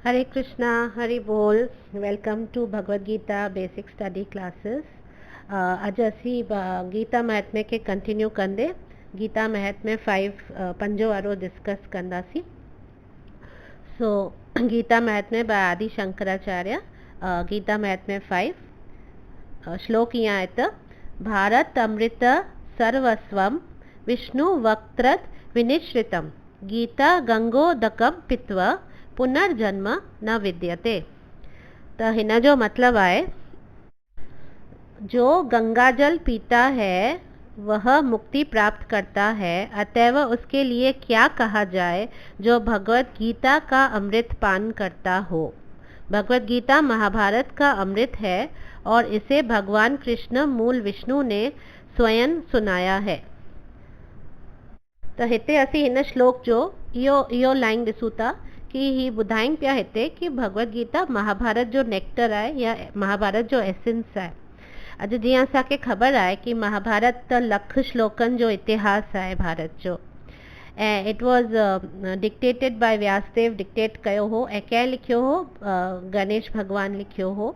हरे कृष्णा, हरि बोल। Welcome to Bhagavad Gita basic study classes. अज असी गीता महात्म्य के कंटिन्यू कंदे गीता महात्म्य 5 पंजो वारो डिस्कस कंदासी। सो गीता महात्म्य बाय आदि शंकराचार्य। गीता महात्म्य 5 श्लोक यहाँ है तो भारत अमृत सर्वस्वम विष्णु वक्त्रत विनिश्रितम गीता गंगोदकम पित्वा पुनर्जन्म न विद्यते। तो हिन जो मतलब है जो गंगा जल पीता है वह मुक्ति प्राप्त करता है, अतएव उसके लिए क्या कहा जाए जो भगवत गीता का अमृत पान करता हो। भगवत गीता महाभारत का अमृत है और इसे भगवान कृष्ण मूल विष्णु ने स्वयं सुनाया है। तो हिते असी हिन श्लोक जो इो लाइन ॾिसूं था कि ही ॿुधाइनि पिया हिते कि भगवत गीता महाभारत जो नेक्टर है या महाभारत जो एसेंस है। अॼु जीअं असांखे ख़बर आहे कि महाभारत त लख श्लोकनि जो इतिहास है भारत जो, ऐं it was dictated by Vyasadeva. Dictate कयो हो ऐं कंहिं लिखियो हो? गणेश भगवान लिखियो हो।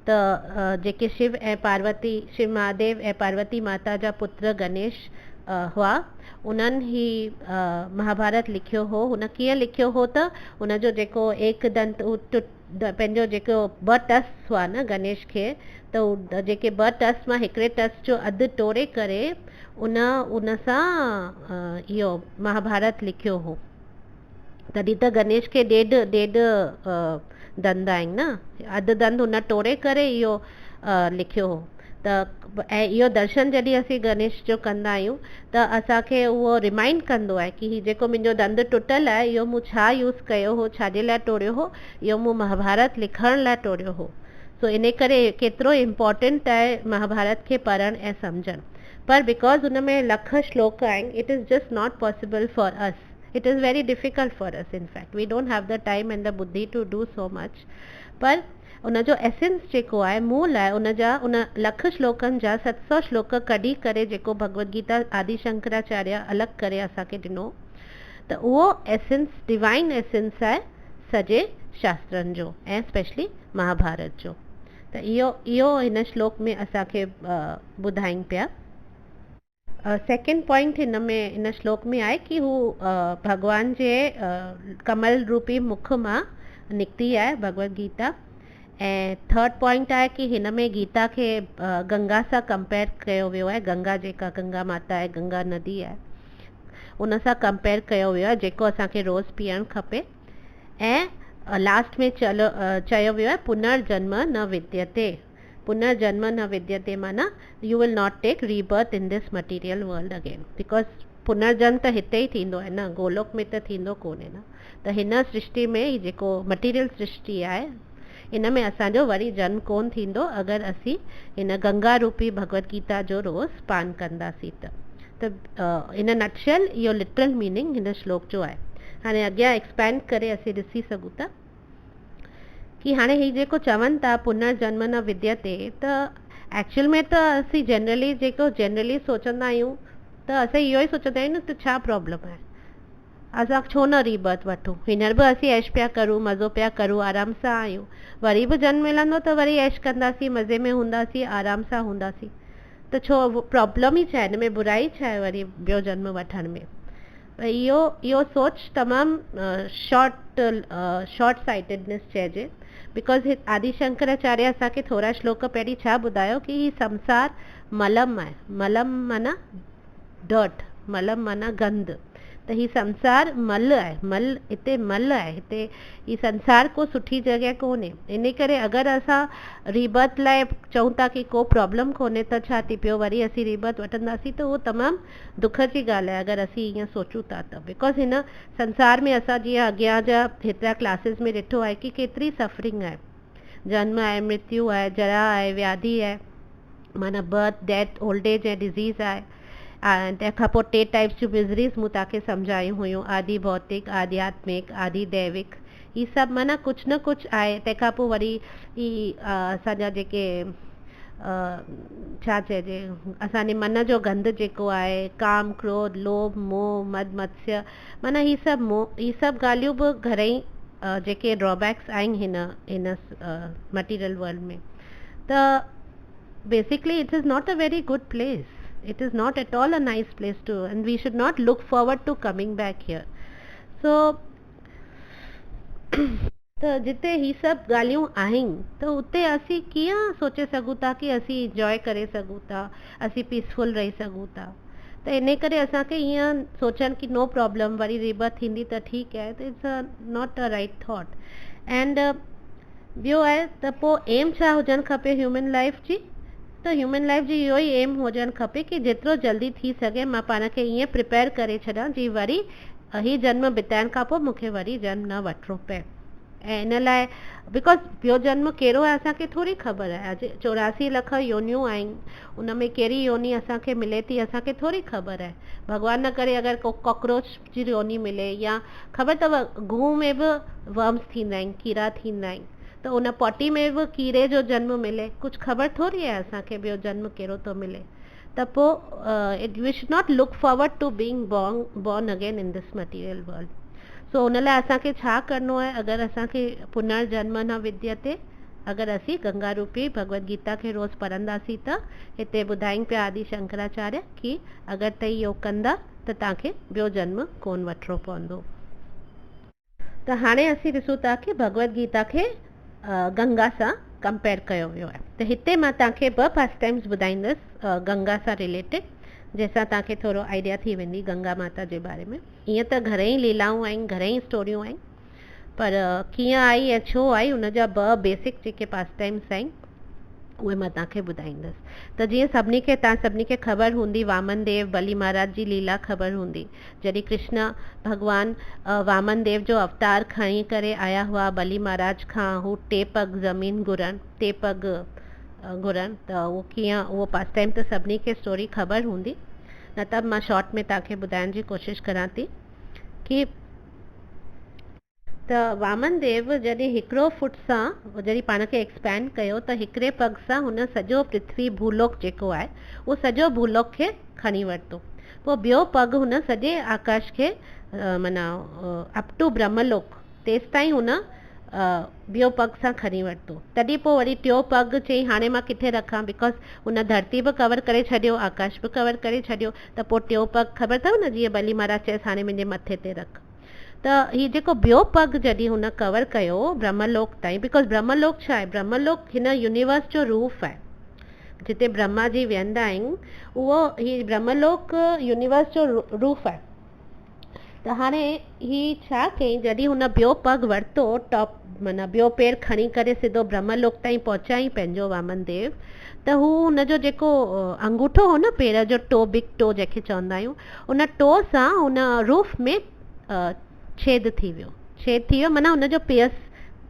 त जेके शिव ऐं पार्वती, शिव महादेव ऐं पार्वती माता जा पुत्र गणेश हुआ, उन्हनि ही महाभारत लिखियो हो। हुन कीअं लिखियो हो त हुनजो जेको एक दंत पंहिंजो जेको 2 टस हुआ न गणेश खे, त जेके 2 टस मां हिकिड़े टस जो अधु तोड़े करे उन सां इहो महाभारत लिखियो हो। तॾहिं त गणेश खे ॾेढ दंद आहिनि न, अधु दंद हुन तोड़े करे इहो लिखियो हो। त ऐं इहो दर्शन जॾहिं असीं गणेश जो कंदा आहियूं त असांखे उहो रिमाइंड कंदो आहे कि हीउ जेको मुंहिंजो दंद टुटल आहे इहो मूं छा यूज़ कयो हो, छाजे लाइ तोड़ियो हो, इहो मूं महाभारत लिखण लाइ तोड़ियो हो। सो इन करे केतिरो इम्पॉर्टेंट आहे महाभारत खे पढ़णु ऐं सम्झणु। पर बिकॉज हुन में लख श्लोक आहिनि, it is just not possible for us. It is very difficult for us. In fact, we don't have the time and the buddhi to do so much. पर उन जो एसेंस जेको आहे, मूल आहे, उन लख श्लोकनि जा 700 श्लोक कढी करे जेको भगवत गीता आदि शंकराचार्य अलॻि करे असांखे ॾिनो, त उहो एसेंस, डिवाइन एसेंस आहे सॼे शास्त्रनि जो ऐं स्पेशली महाभारत जो। त इहो हिन श्लोक में असांखे ॿुधाइनि पिया। सेकेंड पॉइंट इन श्लोक में आहे कि हू भगवान जे कमल रूपी मुख मां निकिती आहे भगवत गीता। ऐं थर्ड पॉइंट आहे कि हिन में गीता खे गंगा सां कंपेयर कयो वियो आहे। गंगा जेका गंगा माता आहे, गंगा नदी आहे, उन सां कंपेयर कयो वियो आहे, जेको असांखे रोज़ पीअणु खपे। ऐं लास्ट में चयो वियो आहे पुनर्जन्म न विद्यते। पुनर्जन्म न विद्यते माना you will not take rebirth in this material world again, because पुनर्जन्म त हिते ही थींदो आहे न, गोलोक में त थींदो कोन्हे न। त हिन सृष्टि में जेको मटीरियल सृष्टि आहे, इन में असांजो वरी जन्म कोन थींदो अगरि असीं हिन गंगा रूपी भगवत गीता जो रोज़ पान कंदासीं त इन नटशेल इहो लिटरल मीनिंग हिन श्लोक जो आहे। हाणे अॻियां एक्सपैंड करे असीं ॾिसी सघूं था कि हाणे ही जेको चवनि था पुनर्जन्म न विद्यते, त एक्चुअल में त असीं जनरली सोचंदा आहियूं त असां इहो ई सोचंदा आहियूं न, त छा प्रॉब्लम आहे, असां छो न रीबर्थ वठूं। हींअर बि असीं ऐश पिया करूं, मज़ो पिया करूं, आराम सां आहियूं, वरी बि जन्म मिलंदो त वरी ऐश कंदासीं, मज़े में हूंदासीं, आराम सां हूंदासीं। त छो प्रॉब्लम ई छा आहे, हिन में बुराई छा आहे वरी ॿियो जन्म वठण में? इहो सोच तमामु शॉर्ट साइटेडनेस चइजे। बिकॉज आदि शंकराचार्य असांखे थोरा श्लोक पहिरीं छा ॿुधायो कि ही संसार मलम आहे। मलम माना डर्ट, मलम माना गंद। त ही संसार मल आहे, हिते मल आहे, हिते ही संसार को सुठी जॻह कोन्हे। इन करे अगरि असां रीबर्थ लाइ चऊं था कि को प्रॉब्लम कोन्हे त छा थी पियो वरी असीं रीबर्थ वठंदासीं, त उहो तमामु दुख जी ॻाल्हि आहे अगरि असीं ईअं सोचूं था त। बिकॉज हिन संसार में असां जीअं अॻियां जा हेतिरा क्लासिस में ॾिठो आहे कि केतिरी सफरिंग आहे। जन्म आहे, मृत्यु आहे, जरा आहे, व्याधि आहे, माना बर्थ, डेथ, ओल्ड एज ऐं डिज़ीज़ आहे। ऐं तंहिंखां पोइ 3 टाइप्स जूं मिज़रीज़ मूं तव्हांखे सम्झायूं हुयूं, आदि भौतिक, आध्यात्मिक, आदि दैविक। ही सभु माना कुझु न कुझु आहे। तंहिंखां पोइ वरी ही असांजा जेके छा चइजे, असांजे मन जो गंद जेको आहे, काम, क्रोध, लोभ, मोह, मद, मत्स्य, माना ही सभु ॻाल्हियूं बि घणेई जेके ड्रॉबैक्स आहिनि हिन मटीरियल वर्ल्ड में, त basically it is not a very good place. It is not at all a nice place to, and we should not look forward to coming back here. So त जिते ही सभु ॻाल्हियूं आहिनि त उते असीं कीअं सोचे सघूं था कि असीं इंजॉय करे सघूं था, असीं पीसफुल रही सघूं था। त इन करे असांखे ईअं सोचनि कि नो प्रॉब्लम, वरी रीबर्थ थींदी त ठीकु आहे, त it's not a right thought. And ॿियो आहे त पोइ एम छा हुजणु खपे ह्यूमन लाइफ जी? त ह्यूमन लाइफ जी इहो ई एम हुजणु खपे कि जेतिरो जल्दी थी सघे मां पाण खे ईअं प्रिपेयर करे छॾां जी वरी ही जन्म बिताइण खां पोइ मूंखे वरी जन्म न वठिणो पए। ऐं इन लाइ बिकॉज ॿियो जन्म कहिड़ो आहे असांखे थोरी ख़बर आहे। अॼु 84 लख योनियूं आहिनि, उन में कहिड़ी योनी असांखे मिले थी असांखे थोरी ख़बर आहे। भॻवान न करे अगरि कॉकरोच जी योनी मिले, या ख़बर अथव गूं में बि वर्म्स थींदा आहिनि, कीड़ा थींदा आहिनि, त उन पॉटी में बि कीड़े जो जन्म मिले, कुझु ख़बर थोरी आहे असांखे ॿियो जन्म कहिड़ो थो मिले। त पोइ we should not look forward to being born again in this material world. सो उन लाइ असांखे छा करिणो आहे? अगरि असांखे पुनर्जन्म न विद्यते, अगरि असीं गंगा रूपी भगवत गीता खे रोज़ पढ़ंदासीं त हिते ॿुधाइनि पिया आदि शंकराचार्य कि अगरि तव्हां इहो कंदा त तव्हांखे ॿियो जन्म कोन वठिणो पवंदो। त हाणे असीं ॾिसूं था कि भगवत गीता खे गंगा सां कंपेयर कयो वियो आहे। त हिते मां तव्हांखे 2 पास्ट टाइम्स ॿुधाईंदसि गंगा सां रिलेटेड, जंहिंसां तव्हांखे थोरो आइडिया थी वेंदी गंगा माता जे बारे में। ईअं त घणेई लीलाऊं आहिनि, घणेई स्टोरियूं आहिनि, पर कीअं आई ऐं छो आई उन जा 2 बेसिक जेके पास्ट टाइम्स आहिनि उहे मां तव्हांखे ॿुधाईंदसि। त जीअं तव्हां सभिनी खे ख़बर हूंदी, वामन देव बली महाराज जी लीला ख़बर हूंदी, जॾहिं कृष्ण भॻवान वामन देव जो अवतार खणी करे आया हुआ बली महाराज खां हू 3 पग ज़मीन घुरनि, 3 पग घुरनि, त उहो कीअं, उहो पास्ट टाइम त सभिनी खे स्टोरी ख़बर हूंदी, न त मां शॉर्ट में तव्हांखे ॿुधाइण जी कोशिशि करां थी कि त वामन देव जॾहिं 1 फुट सां जॾहिं पाण खे एक्सपैंड कयो त 1 पग सां हुन सॼो पृथ्वी भूलोक जेको आहे उहो सॼो भूलोक खे खणी वरितो। पोइ ॿियो पग हुन सॼे आकाश खे माना अप टू ब्रह्मलोक तेसि ताईं हुन ॿियो पग सां खणी वरितो। तॾहिं पोइ वरी 3 पग चई हाणे मां किथे रखां, बिकॉज हुन धरती बि कवर करे छॾियो, आकाश बि कवर करे छॾियो, त पोइ 3 पग ख़बर अथव न, जीअं बली महाराज चयसि हाणे मुंहिंजे मथे ते रख। त हीउ जेको ॿियो पग जॾहिं हुन कवर कयो ब्रह्मलोक ताईं, बिकॉज ब्रह्मलोक छा आहे? ब्रह्मलोक हिन यूनिवर्स जो रूफ आहे, जिते ब्रह्मा जी विहंदा आहिनि, उहो ही ब्रह्मलोक यूनिवर्स जो रूफ आहे। त हाणे ही छा कयईं, जॾहिं हुन ॿियो पग वरितो, टॉप माना ॿियो पेर खणी करे सिधो ब्रह्मलोक ताईं पहुचाईं पंहिंजो वामन देव, त हू हुनजो जेको अंगूठो हो न, पेर जो टो, बिग टो जंहिंखे चवंदा आहियूं, उन टो सां हुन रूफ में छेद थी वियो, माना हुनजो पियस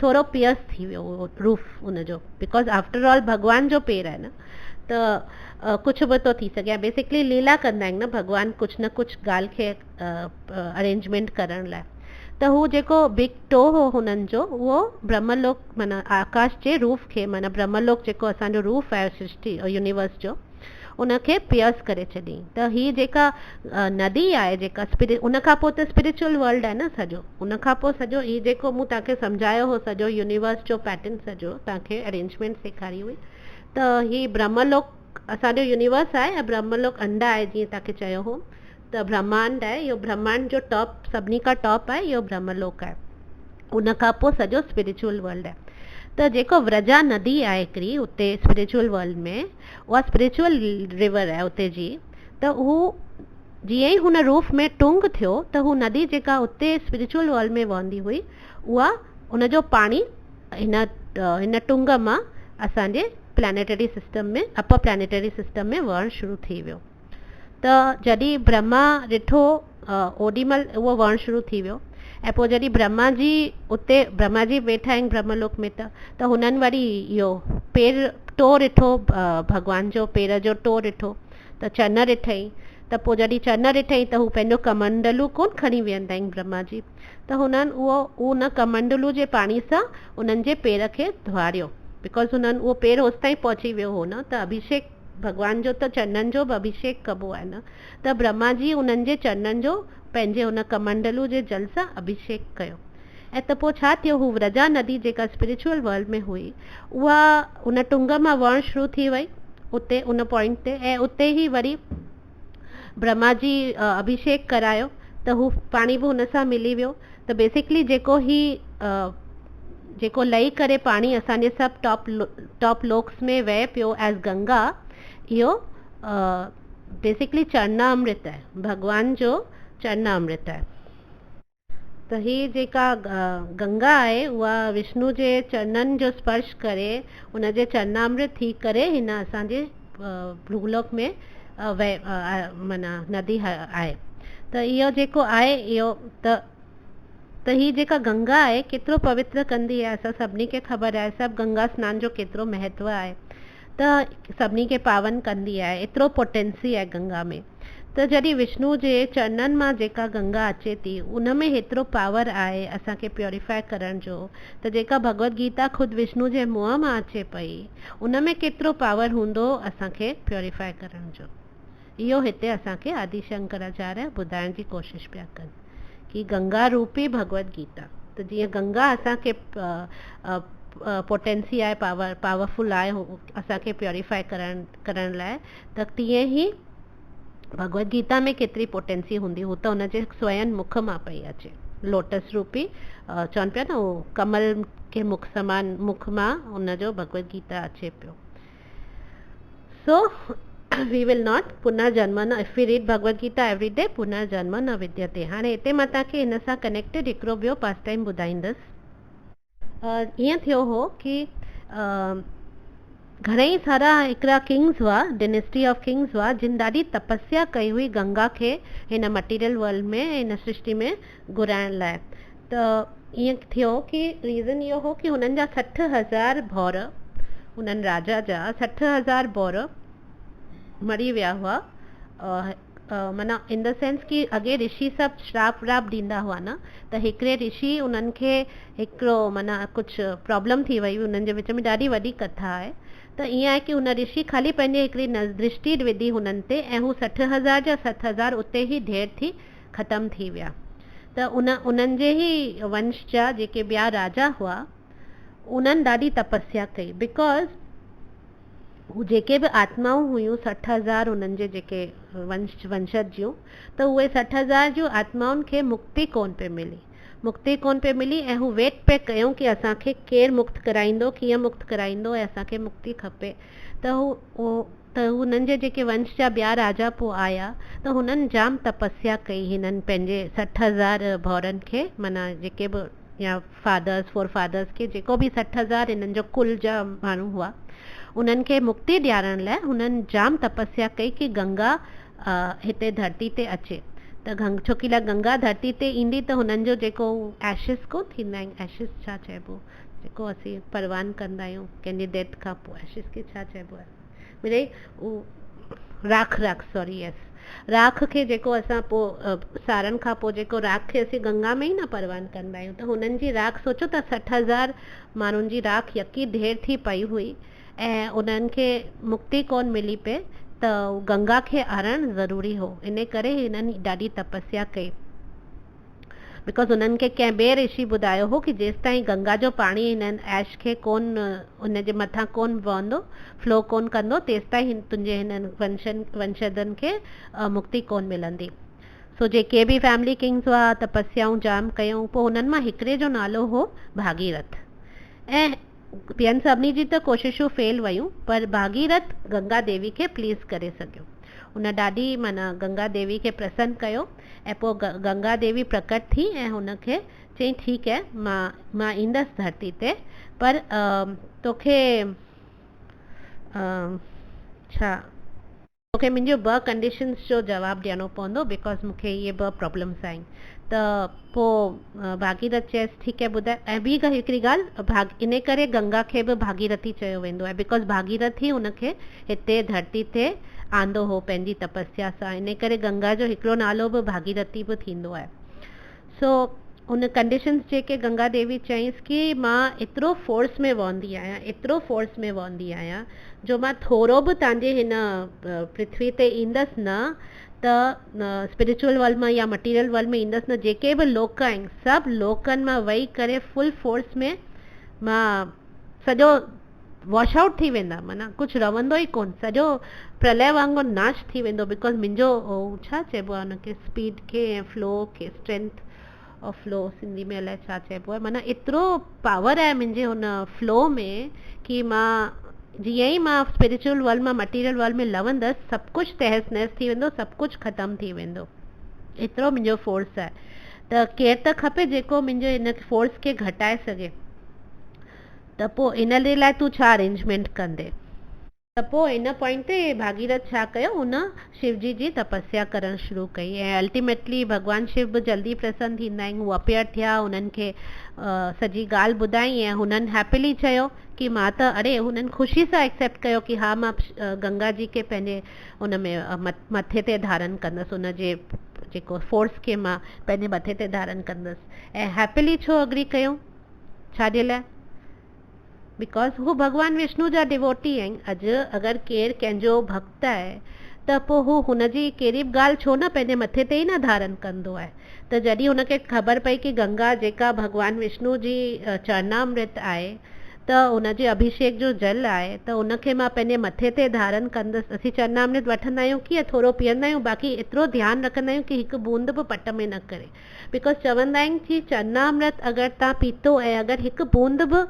थोरो पियस थी वियो उहो रूफ हुनजो, बिकॉज आफ्टर ऑल भॻवान जो पेर आहे न, त कुझु बि थो थी सघे। बेसिकली लीला कंदा आहिनि न भॻवान कुझु न कुझु ॻाल्हि खे अरेंजमेंट करण लाइ। त हू जेको बिग टो हो हुननि जो, उहो ब्रह्मलोक माना आकाश जे रूफ खे, माना ब्रह्मलोक जेको असांजो रूफ आहे सृष्टि यूनिवर्स जो, उनखे पियर्स करे छॾियईं। त हीअ जेका नदी आहे जेका उन खां पोइ त स्पिरिचुअल वर्ल्ड आहे न सॼो, उन खां पोइ सॼो हीअ जेको मूं तव्हांखे सम्झायो हो सॼो यूनिवर्स जो पैटर्न सॼो तव्हांखे अरेंजमेंट सेखारी हुई, त हीअ ब्रह्मलोक असांजो यूनिवर्स आहे, ऐं ब्रह्मलोक अंडा आहे जीअं तव्हांखे चयो हो, त ब्रह्मांड आहे, इहो ब्रह्मांड जो टॉप सभिनी खां टॉप आहे, इहो ब्रह्मलोक आहे। उन खां पोइ सॼो स्पिरिचुअल वर्ल्ड आहे। त जेको व्रजा नदी आहे हिकिड़ी उते स्पिरिचुअल वर्ल्ड में, उहा स्पिरिचुअल रिवर आहे उते जी, त हू जीअं ई हुन रूफ में टुंग थियो त हू नदी जेका उते स्पिरिचुअल वर्ल्ड में वहंदी हुई, उहा उनजो पाणी हिन टुंग मां असांजे प्लैनेटरी सिस्टम में, अपर प्लैनेटरी सिस्टम में वहणु शुरू थी वियो। त जॾहिं ब्रह्मा ॾिठो ओॾीमहिल उहो वहणु शुरू थी वियो, ऐं पोइ जॾहिं ब्रह्मा जी वेठा आहिनि ब्रह्मलोक में, त हुननि वरी इहो टो ॾिठो, भॻवान जो पेर जो टो ॾिठो, त चन ॾिठई। त पोइ जॾहिं चन ॾिठई त हू पंहिंजो कमंडलू कोन खणी वेहंदा आहिनि ब्रह्मा जी, त हुननि उन कमंडलू जे पाणी सां उन्हनि जे पेर खे धुआरियो, बिकॉज हुननि उहो पेर होसि ताईं पहुची वियो हो न, त अभिषेक भॻवान जो त चननि जो बि अभिषेक कबो आहे न, त ब्रह्मा जी उन्हनि जे चननि जो पंहिंजे हुन कमंडलू जे जल सां अभिषेक कयो, ऐं त पोइ छा थियो, हू व्रजा नदी जेका स्पिरिचुअल वर्ल्ड में हुई उहा उन टुंग मां वहणु शुरू थी वई उते उन पॉइंट ते, ऐं उते ई वरी ब्रह्मा जी अभिषेक करायो त हू पाणी बि हुन सां मिली वियो। त बेसिकली जेको लही करे पाणी असांजे सभु टॉप लोक्स में वहे पियो एज़ गंगा, इहो बेसिकली चरणामृत आहे, भगवान जो चरणामृत आहे। त ही जेका गंगा आहे उहा विष्णु जे चरणनि जो स्पर्श करे उनजे चरणामृत थी करे हिन असांजे भूलोक में माना नदी आहे। त इहो जेको आहे इहो त ही जेका गंगा आहे केतिरो पवित्र कंदी आहे, असां सभिनी खे ख़बर आहे, सभु गंगा सनान जो केतिरो महत्व आहे, त सभिनी खे पावन कंदी आहे, एतिरो पोटेंसी आहे गंगा में। त जॾहिं विष्णु जे चरणनि मां जेका गंगा अचे थी उन में हेतिरो पावर आहे असांखे प्योरीफाई करण जो, त जेका भगवत गीता ख़ुदि विष्णु जे मुंहं मां अचे पई उन में केतिरो पावर हूंदो असांखे प्योरीफाई करण जो। इहो हिते असांखे आदि शंकराचार्य ॿुधाइण जी कोशिशि पिया कनि कि गंगा रूपी भगवत गीता। त जीअं गंगा असांखे पोटेंसी आहे, पावरफुल आहे असांखे प्योरीफाई करण लाइ, त तीअं ई भगवत गीता में केतिरी पोटेंसी हूंदी, हू त हुनजे स्वयं मुख मां पई अचे, लोटस रूपी चवनि पिया न उहो कमल के मुख समान मुख मां हुनजो भगवत गीता अचे पियो। सो we will not पुनर्जन्म न, if we read Bhagavad Gita every day पुनर्जन्म न विद्यते। हाणे हिते मां तव्हांखे हिन सां कनेक्टेड हिकिड़ो ॿियो पास टाइम ॿुधाईंदसि। ईअं थियो हो कि घणेई सारा हिकिड़ा किंग्स हुआ, डिनेस्टी ऑफ किंग्स हुआ, जिन ॾाढी तपस्या कई हुई गंगा खे हिन मटीरियल वर्ल्ड में, हिन सृष्टि में घुराइण लाइ। त ईअं थियो कि रीज़न इहो हो कि हुननि जा 60,000 भौर, हुननि राजा जा 60,000 भौर मरी विया हुआ। माना इन द सेंस कि अॻे ऋषि सभु श्राप व्राप ॾींदा हुआ न, त हिकिड़े ऋषि उन्हनि खे हिकिड़ो माना कुझु प्रॉब्लम थी वई, उन्हनि जे विच में ॾाढी वॾी कथा आहे। त ईअं आहे कि उन ऋषि ख़ाली पंहिंजे हिकिड़ी दृष्टि विधी हुननि ते, ऐं हू 60,000 जा 60,000 उते ई ढेर थी ख़तमु थी विया। त उन्हनि जे ई वंश जा जेके ॿिया राजा हुआ उन्हनि ॾाढी तपस्या कई, बिकॉज़ हू जेके बि आत्माऊं हुयूं 60,000 उन्हनि जे जेके वंशज जूं, त उहे 60,000 जूं आत्माउनि खे मुक्ति कोन पे मिली, ऐं हू वेट पे कयूं कि असांखे केरु मुक्त कराईंदो, कीअं मुक्त कराईंदो, ऐं असांखे मुक्ति खपे। त हुननि जे जेके वंश जा ॿिया राजा पोइ आया, त हुननि जाम तपस्या कई हिननि पंहिंजे 60,000 भौरनि खे, माना जेके बि या फोर फादर्स खे, जेको बि 60,000 हिननि जो कुल जा माण्हू हुआ, उन्हनि खे मुक्ति ॾियारण लाइ हुननि जाम तपस्या कई कि गंगा हिते धरती ते अचे। त छोकी गंगा धरती ते ईंदी त हुननि जो जेको एशिस कोन थींदा आहिनि, एशिस छा चइबो, जेको असीं परवान कंदा आहियूं कंहिंजी डेथ खां पोइ, एशिस खे छा चइबो आहे, मिड़ई राख सॉरी यस, राख खे जेको असां पोइ साड़ण खां पोइ जेको राख खे असीं गंगा में ई न परवान कंदा आहियूं, त हुननि जी राख सोचो त 60,000 माण्हुनि जी राख यकी ढेर थी पई हुई, ऐं उन्हनि खे मुक्ति कोन मिली पे, त गंगा खे आणणु ज़रूरी हो। इन करे हिननि ॾाढी तपस्या कई, बिकॉज़ उन्हनि खे कंहिं ॿिए ऋषि ॿुधायो हो कि जेसि ताईं गंगा जो पाणी हिननि ऐश खे कोन उनजे मथां कोन वहंदो, फ्लो कोन कंदो, तेसि ताईं तुंहिंजे हिननि वंशजनि खे मुक्ति कोन मिलंदी। सो जेके बि फैमिली किंग्स हुआ तपस्याऊं जाम कयूं, पोइ हुननि मां हिकिड़े जो नालो हो भागीरथ, ऐं ॿियनि सभिनी जी त कोशिशूं फेल वयूं, पर भागीरथ गंगा देवी खे प्लीज़ करे सघियो। उन ॾाढी माना गंगा देवी खे प्रसन्न कयो, ऐं पोइ गंगा देवी प्रकट थी ऐं हुनखे चई ठीकु है मां ईंदसि धरती ते, पर तोखे मूंखे मुंहिंजो 2 कंडीशन्स जो जवाबु ॾियणो पवंदो, बिकॉज़ मूंखे इहे 2 प्रॉब्लम्स आहिनि। त पोइ भागीरथ चयसि ठीकु है ॿुधाए। ऐं ॿी हिकिड़ी ॻाल्हि, इन करे गंगा खे बि भागीरथी चयो वेंदो आहे, बिकॉज़ भागीरथ ई हुनखे हिते धरती ते आंदो हो पंहिंजी तपस्या सां, इन करे गंगा जो हिकिड़ो नालो बि भागीरथी बि थींदो आहे। सो उन कंडीशन्स जेके गंगा देवी चयईंसि कि मां एतिरो फोर्स में वहंदी आहियां जो मां थोरो बि तव्हांजे हिन पृथ्वी ते ईंदसि न, त स्पिरिचुअल वर्ल्ड में या मटीरियल वर्ल्ड में ईंदसि न, जेके बि लोक आहिनि सभु लोकनि मां वेही करे फुल फोर्स में मां सॼो वॉश आउट थी वेंदा, माना कुझु रहंदो ई कोन, सॼो प्रलय वांगुरु नाश थी वेंदो। बिकॉज मुंहिंजो छा चइबो आहे हुनखे, स्पीड खे ऐं फ्लो खे, स्ट्रेंथ ऑफ फ्लो सिंधी में अलाए छा चइबो आहे, माना एतिरो पावर आहे मुंहिंजे हुन फ्लो में कि मां जीअं ई मां स्पिरिचुअल वर्ल्ड मां मटीरियल वर्ल्ड में लवंदसि सभु कुझु तहस नहस थी वेंदो, सभु कुझु ख़तमु थी वेंदो। एतिरो मुंहिंजो फोर्स आहे। त केरु त खपे जेको मुंहिंजो हिन फोर्स खे घटाए सघे। त पोइ इन जे लाइ तूं छा अरेंजमेंट कंदे? त पोइ इन पॉइंट ते भागीरथ छा कयो, हुन शिवजी जी तपस्या करणु शुरू कई ऐं अल्टीमेटली भॻवानु शिव बि जल्दी प्रसन्न थींदा आहिनि। हू अपियर थिया, हुननि खे सॼी ॻाल्हि ॿुधाई ऐं हुननि हैप्पीली चयो कि मां त, अरे हुननि ख़ुशी सां एक्सेप्ट कयो कि हा मां गंगा जी खे पंहिंजे हुन में मथे ते धारण कंदसि, हुनजे जेको फोर्स खे मां पंहिंजे मथे ते धारण कंदसि। ऐं हैप्पीली छो अग्री कयूं, छाजे लाइ? बिकॉज हू भॻवानु विष्णु जा डिवोटी आहिनि। अॼु अगरि केरु कंहिंजो भक्त आहे त पोइ हू हुनजी कहिड़ी बि ॻाल्हि छो न पंहिंजे मथे ते ई न धारण कंदो आहे। त जॾहिं हुनखे ख़बर पई कि गंगा जेका भॻवानु विष्णु जी चरणामृत आहे, त हुनजे अभिषेक जो जल आहे, त हुनखे मां पंहिंजे मथे ते धारण कंदसि। असीं चरणामृत वठंदा आहियूं कीअं, थोरो पीअंदा आहियूं, बाक़ी एतिरो ध्यानु रखंदा आहियूं कि हिकु बूंद बि पट में न करे। बिकॉज चवंदा आहिनि कि चरणामृत अगरि तव्हां पीतो ऐं अगरि हिकु बूंद बि,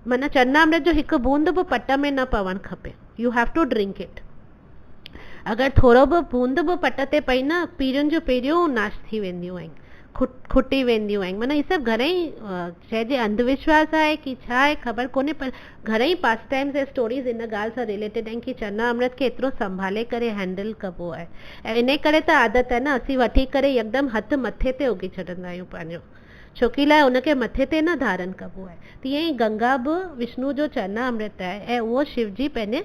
माना चरणामृत जो हिकु बूंद बि पट में न पवणु खपे। You have to drink it. अगरि थोरो बि बूंद बि पट ते पई न, पीढ़ियुनि जो पीढ़ियूं नाश थी वेंदियूं आहिनि, खुटी वेंदियूं आहिनि। माना ही सभु घणेई चइजे अंधविश्वास आहे कि छा आहे ख़बर कोन्हे, पर घणेई पास टाइम्स ऐं स्टोरीज़ इन ॻाल्हि सां रिलेटेड आहिनि कि चरणामृत खे एतिरो संभाले करे हैंडल कबो आहे। ऐं इन करे त आदत आहे न, असीं वठी करे यकदमि हथु मथे ते उगी छॾंदा आहियूं पंहिंजो, छोकी लाइ हुनखे मथे ते न धारण कबो आहे। तीअं ई गंगा बि विष्णु जो चरणामृत आहे ऐं उहो शिवजी पंहिंजे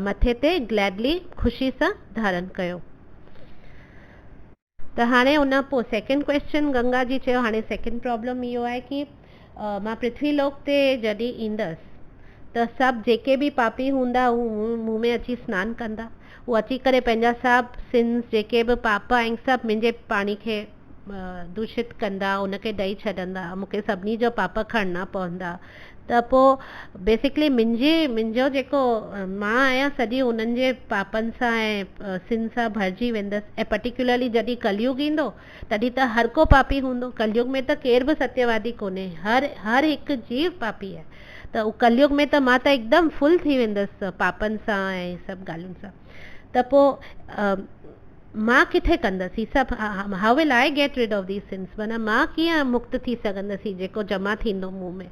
मथे ते ग्लैडली ख़ुशी सां धारण कयो। त हाणे हुन पोइ सेकेंड क्वेश्चन गंगा जी चयो, हाणे सेकेंड प्रॉब्लम इहो आहे कि मां पृथ्वी लोक ते जॾहिं ईंदसि त सभु जेके बि पापी हूंदा हू मूं में अची सनानु कंदा। हू अची करे पंहिंजा सभु सिन्स जेके बि पाप आहिनि सभु मुंहिंजे पाणी खे दूषित कंदा, उनखे ॾेई छॾंदा, मूंखे सभिनी जो पाप खणना पवंदा। त पोइ बेसिकली मुंहिंजो जेको मां आहियां सॼी उन्हनि जे पापनि सां ऐं सिन सां भरिजी वेंदसि। ऐं पर्टिकुलरली जॾहिं कलयुग ईंदो तॾहिं त हर को पापी हूंदो। कलयुग में त केर बि सत्यवादी कोन्हे, हर हिकु जीव पापी आहे। त कलयुग में त मां त हिकदमि फुल थी वेंदसि पापनि सां ऐं सभु ॻाल्हियुनि सां। त पोइ मां किथे कंदसि ही सभु, how will I get rid of these sins, माना मां कीअं मुक्त थी सघंदसि जेको जमा थींदो मुंहुं में।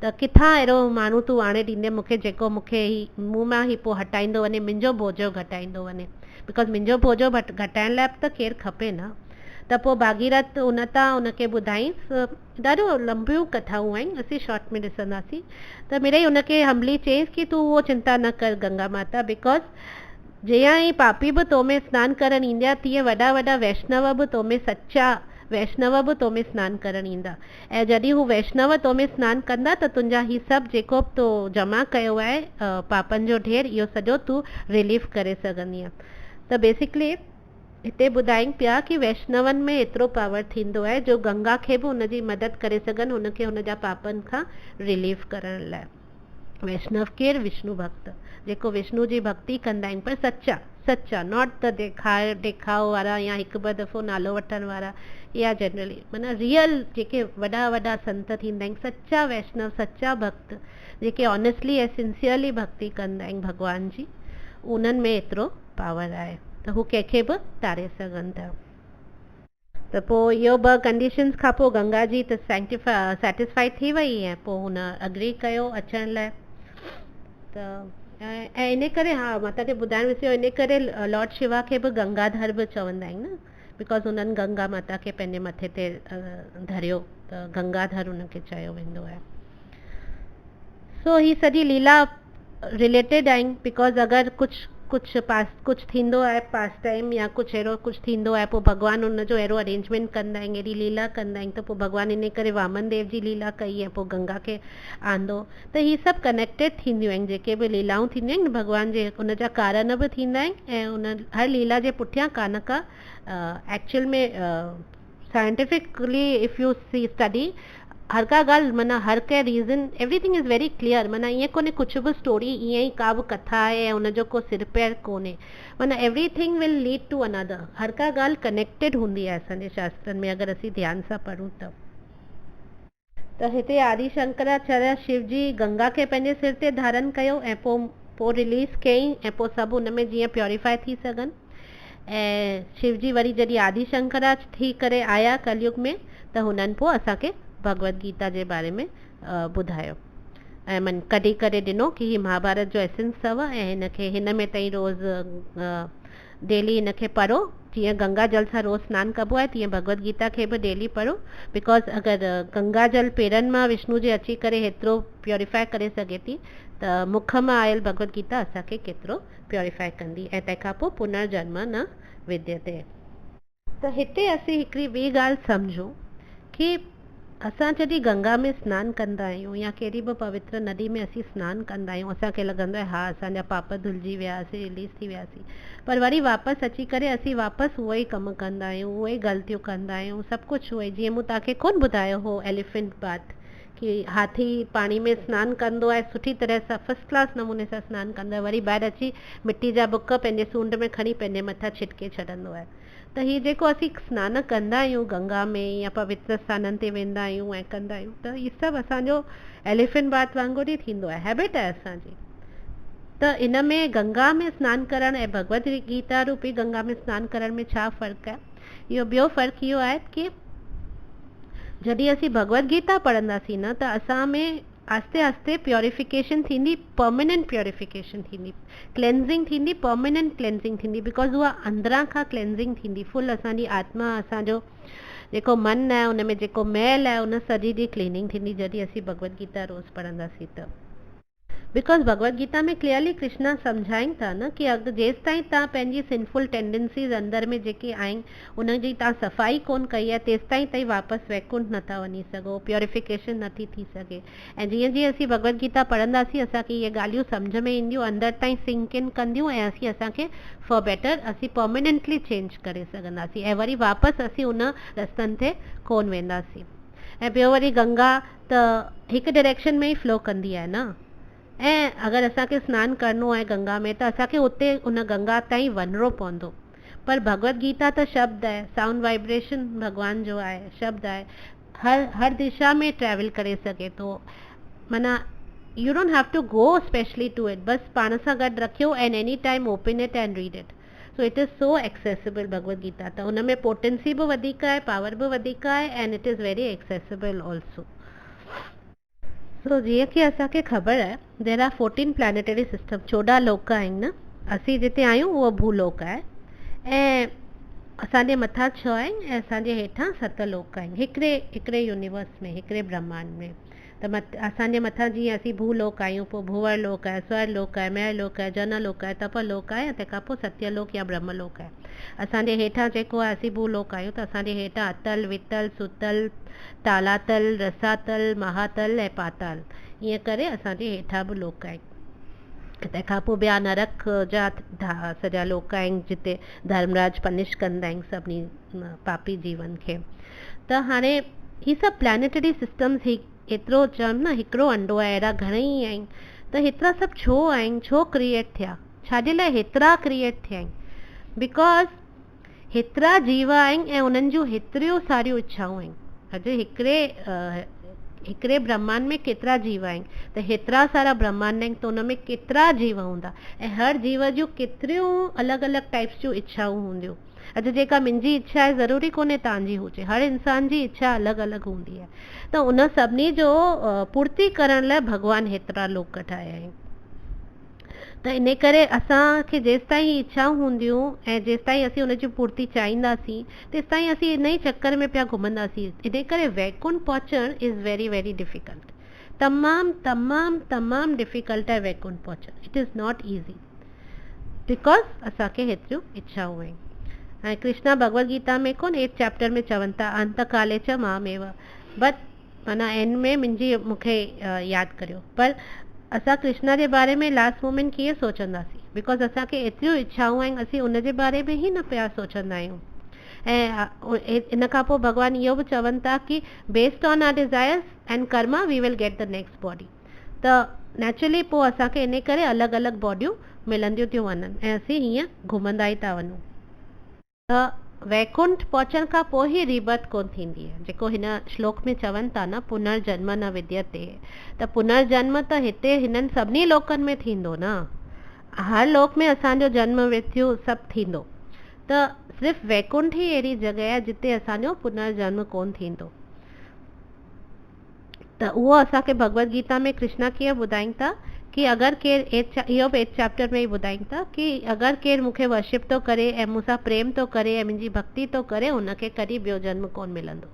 त किथां अहिड़ो माण्हू तूं आणे ॾींदे मूंखे जेको मूंखे ही मुंहुं मां ई पोइ हटाईंदो वञे, मुंहिंजो बोझो घटाईंदो वञे। बिकॉज मुंहिंजो बोझो घटाइण लाइ त केरु खपे न। त पोइ भागीरथ उन तां उनखे ॿुधाईंसि, ॾाढो लंबियूं कथाऊं आहिनि, असीं शॉर्ट में ॾिसंदासीं। त मिड़ई उनखे हम्बली चयईंसि कि तूं उहो चिंता न कर गंगा माता, बिकॉज जीअं ई पापी बि तो में सनानु करणु ईंदा, तीअं वॾा वॾा वैष्णव बि तो में, सच्चा वैष्णव बि तो में सनानु करणु ईंदा। ऐं जॾहिं हू वैष्णव तो में सनानु कंदा त तुंहिंजा ही सभु जेको बि तो जमा कयो आहे पापनि जो ढेर, इहो सॼो तूं रिलीफ करे सघंदीअ। त बेसिकली हिते ॿुधाइनि पिया कि वैष्णवनि में एतिरो पावर थींदो आहे जो गंगा खे बि हुनजी मदद करे सघनि, हुनखे हुनजा पापनि खां रिलीफ करण लाइ। वैष्णव केरु? विष्णु भक्त, जेको विष्णु जी भक्ति कंदा आहिनि, पर सच्चा, नॉट द ॾेखाव वारा या हिकु ॿ दफ़ो नालो वठण वारा, या जनरली माना रियल जेके वॾा वॾा संत थींदा आहिनि, सच्चा वैष्णव, सच्चा भक्त, जेके ऑनेस्टली ऐं सिंसियरली भक्ति कंदा आहिनि भॻवान जी, उन्हनि में एतिरो पावर आहे त हू कंहिंखे बि तारे सघनि था। त पोइ इहो 2 कंडीशन्स खां पोइ गंगा जी त सैटिस्फाइड थी वई ऐं पोइ हुन अग्री कयो अचण लाइ। त ऐं इन करे, हा मां तव्हांखे ॿुधाइण विसरियो, इन करे लॉर्ड शिवा खे बि गंगाधर बि चवंदा आहिनि न, बिकॉज हुननि गंगा माता खे पंहिंजे मथे ते धरियो, त गंगाधर हुनखे चयो वेंदो आहे। सो ही सॼी लीला रिलेटेड आहिनि, बिकॉज अगरि कुझु कुछ थींदो आहे पास टाइम या कुछ अहिड़ो कुछ थींदो आहे, पोइ भॻवानु उनजो अहिड़ो अरेंजमेंट कंदा आहिनि, अहिड़ी लीला कंदा आहिनि, त पोइ भॻवानु इन करे वामन देव जी लीला कई ऐं पोइ गंगा खे आंदो। त ही सभु कनेक्टेड थींदियूं आहिनि, जेके बि लीलाऊं थींदियूं आहिनि भॻवान जे उनजा कारण बि थींदा आहिनि ऐं उन हर लीला जे पुठियां का न का एक्चुअल में scientifically if you see study हर का ॻाल्हि माना हर कंहिं reason everything is very clear, माना ईअं कोन्हे कुझु बि स्टोरी ईअं ई का बि कथा आहे ऐं उनजो को सिर पैर कोन्हे, माना एवरीथिंग विल लीड टू अनदर, हर का ॻाल्हि कनेक्टेड हूंदी आहे असांजे शास्त्रनि में अगरि असीं ध्यान सां पढ़ूं त हिते आदि शंकराचार्य शिव जी गंगा खे पंहिंजे सिर ते धारण कयो ऐं पोइ रिलीज़ कयईं ऐं पोइ सभु उन में जीअं प्योरीफाई थी सघनि। ऐं शिव जी वरी जॾहिं आदि शंकरा थी करे आया कलयुग में त हुननि पोइ असांखे भगवत गीता जे बारे में ॿुधायो ऐं कढी करे ॾिनो कि हीअ महाभारत जो एसेंस अथव ऐं हिनखे हिन में ताईं रोज़ु डेली हिनखे पढ़ो, जीअं गंगा जल सां रोज़ सनानु कबो आहे तीअं भगवत गीता खे बि डेली पढ़ो, बिकॉज अगरि गंगा जल पेरनि मां विष्णु जे अची करे हेतिरो प्योरीफाई करे सघे थी त मुख मां आयल भगवत गीता असांखे केतिरो प्योरीफाई कंदी ऐं तंहिंखां पोइ पुनर्जन्म न विद्यते। त हिते असीं हिकिड़ी ॿी ॻाल्हि सम्झूं कि असां जॾहिं गंगा में सनानु कंदा आहियूं या कहिड़ी बि पवित्र नदी में असीं सनानु कंदा आहियूं, असांखे लॻंदो आहे हा असांजा पाप धुलिजी विया, असीं रिलीज़ थी वियासीं, पर वरी वापसि अची करे असीं वापसि उहो ई कमु कंदा आहियूं, उहे ई ग़लतियूं कंदा आहियूं, सभु कुझु उहो ई, जीअं मूं तव्हांखे कोन ॿुधायो हो एलिफेंट बाथ कि हाथी पाणी में सनानु कंदो आहे सुठी तरह सां फर्स्ट क्लास नमूने सां सनानु कंदो आहे, वरी ॿाहिरि अची मिटी जा बुक पंहिंजे सूंड में खणी पंहिंजे मथां छिटके छॾंदो आहे। त हीअ जेको असीं सनानु कंदा आहियूं गंगा में या पवित्र स्थाननि ते वेंदा आहियूं ऐं कंदा आहियूं त इहे सभु असांजो एलिफेंट बाथ वांगुरु ई थींदो आहे, हैबिट आहे असांजी। त इन में गंगा में सनानु करणु ऐं भगवत गीता रूपी गंगा में सनानु करण में छा फ़र्क़ु आहे? इहो ॿियो फ़र्क़ु इहो आहे कि जॾहिं असीं भगवत गीता पढ़ंदासीं न त असां में आस्ते आस्ते प्योरिफिकेशन थींदी, परमानेंट प्योरिफिकेशन थींदी, क्लेंजिंग थींदी, परमानेंट क्लेंजिंग थींदी, बिकॉज उहा अंदरां खां क्लेंजिंग थींदी, फुल असांजी आत्मा असांजो जेको मन आहे उन में जेको मैल आहे उन सॼी जी क्लीनिंग थींदी जॾहिं असीं भगवत गीता रोज़ु पढ़ंदासीं त। बिकॉज भगवत गीता में क्लियरली कृष्णा सम्झाइनि था न कि अगरि जेसि ताईं तव्हां पंहिंजी सिंफुल टेंडेंसीज़ अंदरि में जेके आहिनि उनजी तव्हां सफ़ाई कोन कई आहे तेसि ताईं तव्हीं वापसि वैकुंठ नथा वञी सघो, प्योरिफिकेशन नथी थी सघे। ऐं जीअं जीअं असीं भगवत गीता पढ़ंदासीं असांखे इहे ॻाल्हियूं सम्झ में ईंदियूं, अंदरि ताईं सिंक इन कंदियूं ऐं असांखे फॉर बेटर असीं परमानेंटली चेंज करे सघंदासीं ऐं वरी वापसि असीं उन रस्तनि ते कोन वेंदासीं। ऐं ॿियो वरी गंगा त हिकु डायरेक्शन में ई फ्लो कंदी आहे न, ऐं अगरि असांखे सनानु करिणो आहे गंगा में त असांखे उते उन गंगा ताईं वञिणो पवंदो, पर भगवत गीता त शब्द आहे, साउंड वाइब्रेशन भॻवान जो आहे, शब्द आहे, हर दिशा में ट्रैवल करे सघे थो, माना you don't have to go specially to it, बसि पाण सां गॾु रखियो and any time open it and read it, so it is so accessible Bhagavad Gita, त उन में पोटेंसी बि वधीक आहे, पावर बि वधीक आहे and it is very accessible also. सो जीअं कि असांखे ख़बर आहे देर आर 14 प्लैनेटरी सिस्टम, 14 लोक आहिनि न, असीं जिते आहियूं उहो भूलोक आहे ऐं असांजे मथां 6 आहिनि ऐं असांजे हेठां 7 लोक आहिनि हिकिड़े यूनिवर्स में, हिकिड़े ब्रह्मांड में। त असांजे मथां जीअं असीं भूलोक आहियूं, पोइ भूवर लोक आहे, स्वर लोक आहे, मय लोक आहे, जन लोक आहे, तप लोक आहे ऐं तंहिंखां पोइ सत्यलोक या ब्रह्मलोक आहे। असांजे हेठां जेको आहे असीं भूलोक आहियूं त असांजे हेठां अतल, वितल, सुतल, तालातल, रसातल, महातल ऐं पाताल, ईअं करे असांजे हेठां बि लोक आहिनि। तंहिंखां पोइ ॿिया नरक जा सॼा लोक आहिनि जिते धर्मराज पनिश कंदा आहिनि सभिनी पापी जीवन खे। त हाणे ही सभु प्लैनेटरी सिस्टम्स एतिरो चवनि न हिकिड़ो अंडो आहे, अहिड़ा घणेई आहिनि, त हेतिरा सभु छो आहिनि, छो क्रिएट थिया, छाजे लाइ हेतिरा क्रिएट थिया आहिनि? बिकॉज हेतिरा जीव आहिनि ऐं उन्हनि जूं हेतिरियूं सारियूं इच्छाऊं आहिनि। अॼु हिकिड़े ब्रह्मांड में केतिरा जीव आहिनि, त हेतिरा सारा ब्रह्मांड आहिनि त उन में केतिरा जीव हूंदा ऐं हर जीव जूं केतिरियूं अलॻि अलॻि टाइप्स जूं इच्छाऊं हूंदियूं। अॼु जेका मुंहिंजी इच्छा आहे ज़रूरी कोन्हे तव्हांजी हुजे, हर इंसान जी इच्छा अलॻि अलॻि हूंदी आहे, त उन सभिनी जो पूर्ति करण लाइ भॻवानु हेतिरा लोक ठाहिया आहिनि। त इन करे असांखे जेसि ताईं इच्छाऊं हूंदियूं ऐं जेसि ताईं असीं उनजी पूर्ति चाहींदासीं तेसि ताईं असीं इन ई चक्कर में पिया घुमंदासीं। इन करे वैकुंठ पहुचणु इज़ वेरी वेरी डिफ़िकल्ट, तमामु तमामु तमामु डिफ़िकल्ट आहे वैकुंठ पहुचणु, it is not easy. Because असांखे हेतिरियूं इच्छाऊं आहिनि। ऐं कृष्णा भगवत गीता में कोन 8 चैप्टर में चवनि था अंत काले च मामेव, बट माना एंड में मूंखे यादि करियो। पर असां कृष्णा जे बारे में लास्ट मोमेंट कीअं सोचंदासीं, बिकॉज असांखे एतिरियूं इच्छाऊं आहिनि, असीं उन जे बारे में ई न पिया सोचंदा आहियूं। ऐं इन खां पोइ भॻवानु इहो बि चवनि था कि based on our desires and karma we will get the next body. त नेचुरली पोइ असांखे इन करे अलॻि अलॻि बॉडियूं मिलंदियूं थियूं वञनि ऐं असीं हीअं घुमंदा ई था वञूं। त वैकुंठ पहुचण खां पोइ ई रीबर्थ कोन थींदी आहे, जेको हिन श्लोक में चवनि था न पुनर्जन्म न विद्यते। त पुनर्जन्म त हिते हिननि सभिनी लोकनि में थींदो न, हर लोक में असांजो जन्म मृत्यु सभु थींदो। त सिर्फ़ु वैकुंठ ई अहिड़ी जॻह आहे जिते असांजो पुनर्जन्म कोन थींदो। त उहो असांखे भगवत गीता में कृष्णा कीअं ॿुधाइनि था कि अगरि केरु इहो बि 8 चैप्टर में ई ॿुधाइनि था कि अगरि केरु मूंखे वर्शिप थो करे ऐं मूंसां प्रेम थो करे ऐं मुंहिंजी भक्ति थो करे, उनखे कॾहिं ॿियो जन्म कोन मिलंदो।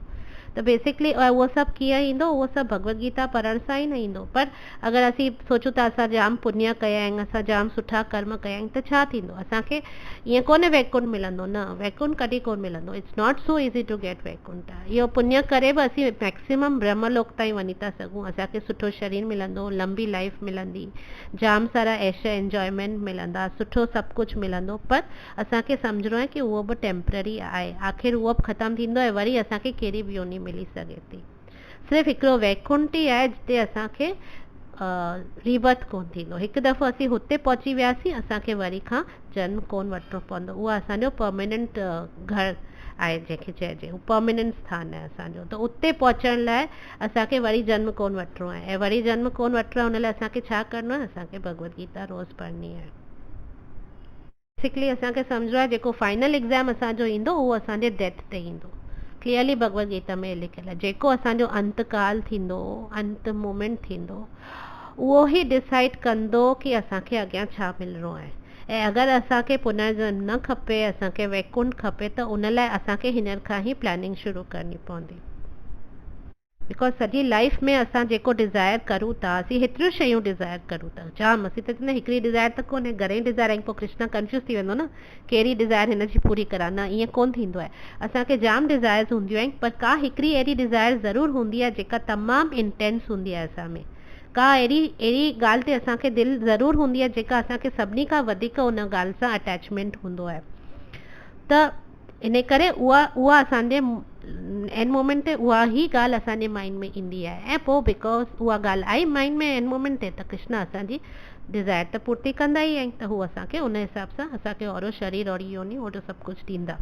त बेसिकली उहो सभु कीअं ईंदो, उहो सभु भगवत गीता पढ़ण सां ई न ईंदो। पर अगरि असीं सोचूं था असां जाम पुण्य कया आहिनि, असां जाम सुठा कर्म कया आहिनि, त छा थींदो, असांखे ईअं कोन्हे वैकुंठ मिलंदो, न वैकुंठ कॾहिं कोन मिलंदो। It's not so easy to get Vaikuntha. इहो पुण्य करे बि असीं मैक्सिमम ब्रह्मलोक ताईं वञी था सघूं, असांखे सुठो शरीर मिलंदो, लंबी लाइफ मिलंदी, जाम सारा ऐश एंजॉयमेंट मिलंदा, सुठो सभु कुझु मिलंदो। पर असांखे सम्झणो आहे कि उहो बि टेम्पररी आहे, आख़िर उहो बि ख़तमु थींदो ऐं वरी असांखे कहिड़ी बि योनी मिली सघे थी। सिर्फ़ु हिकिड़ो वैकुंठ ई आहे जिते असांखे रीबर्थ कोन थींदो। हिकु दफ़ो असीं हुते पहुची वियासीं, असांखे वरी खां जन्म कोन वठिणो पवंदो। उहो असांजो परमानेंट घर आहे, जंहिंखे चइजे हू परमानेंट स्थान आहे असांजो। त उते पहुचण लाइ असांखे वरी जन्म कोन वठिणो आहे, ऐं वरी जन्म कोन वठिणो आहे, हुन लाइ असांखे छा करिणो आहे, असांखे भगवत गीता रोज़ु पढ़णी आहे। बेसिकली असांखे सम्झो आहे जेको फाइनल एग्ज़ाम असांजो ईंदो उहो असांजे डेथ ते ईंदो। क्लियरली भगवत गीता में लिखियलु आहे, जेको असांजो अंतकाल थींदो, अंत मोमेंट थींदो, उहो ई डिसाइड कंदो कि असांखे अॻियां छा मिलणो आहे। ऐं अगरि असांखे पुनर्जन्म न खपे, असांखे वैकुंठ खपे, त उन लाइ असांखे हींअर खां ई प्लानिंग शुरू करणी पवंदी। बिकॉज सॼी लाइफ में असां जेको डिज़ायर करूं था, असीं हेतिरियूं शयूं डिज़ायर करूं था, जाम। असीं त न हिकिड़ी डिज़ायर त कोन्हे, घणेई डिज़ायर आहिनि। पोइ कृष्णा कंफ्यूज़ थी वेंदो न, कहिड़ी डिज़ायर हिन जी पूरी करा। न, ईअं कोन थींदो आहे। असांखे जाम डिज़ायर्स हूंदियूं आहिनि, पर का हिकिड़ी अहिड़ी डिज़ायर ज़रूरु हूंदी आहे जेका तमामु इंटेंस हूंदी आहे असां में। का अहिड़ी ॻाल्हि ते असांखे दिलि ज़रूरु हूंदी आहे जेका असांखे सभिनी खां वधीक उन ॻाल्हि सां अटैचमेंट हूंदो आहे। त इन करे उहा असांजे एंड मोमेंट ते उहा ई ॻाल्हि असांजे माइंड में ईंदी आहे। ऐं पोइ बिकॉज उहा ॻाल्हि आई माइंड में एंड मोमेंट ते, त कृष्णा असांजी डिज़ायर त पूर्ति कंदा ई आहिनि। त हू असांखे उन हिसाब सां असांखे ओहिड़ो शरीर ओहिड़ी योनी ओहिड़ो सभु कुझु ॾींदा।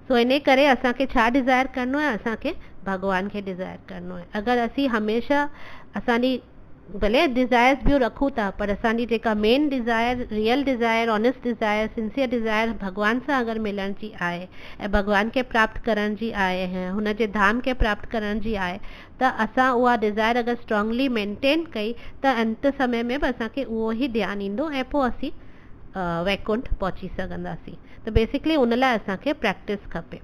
सो इन करे असांखे छा डिज़ायर करिणो आहे, असांखे भॻवान खे डिज़ायर करिणो आहे। अगरि असीं हमेशह असांजी भले डिज़ायर्स ॿियूं रखूं था, पर असांजी जेका main desire, real desire, honest desire, sincere desire भॻवान सां अगरि मिलण जी आहे ऐं भॻवान खे प्राप्त करण जी आहे ऐं हुन जे धाम खे प्राप्त करण जी आहे, त असां उहा डिज़ायर अगरि स्ट्रॉन्गली मेंटेन कई, त अंत समय में बि असांखे उहो ई ध्यानु ईंदो ऐं पोइ असीं वैकुंठ पहुची सघंदासीं। त बेसिकली उन लाइ असांखे प्रैक्टिस खपे।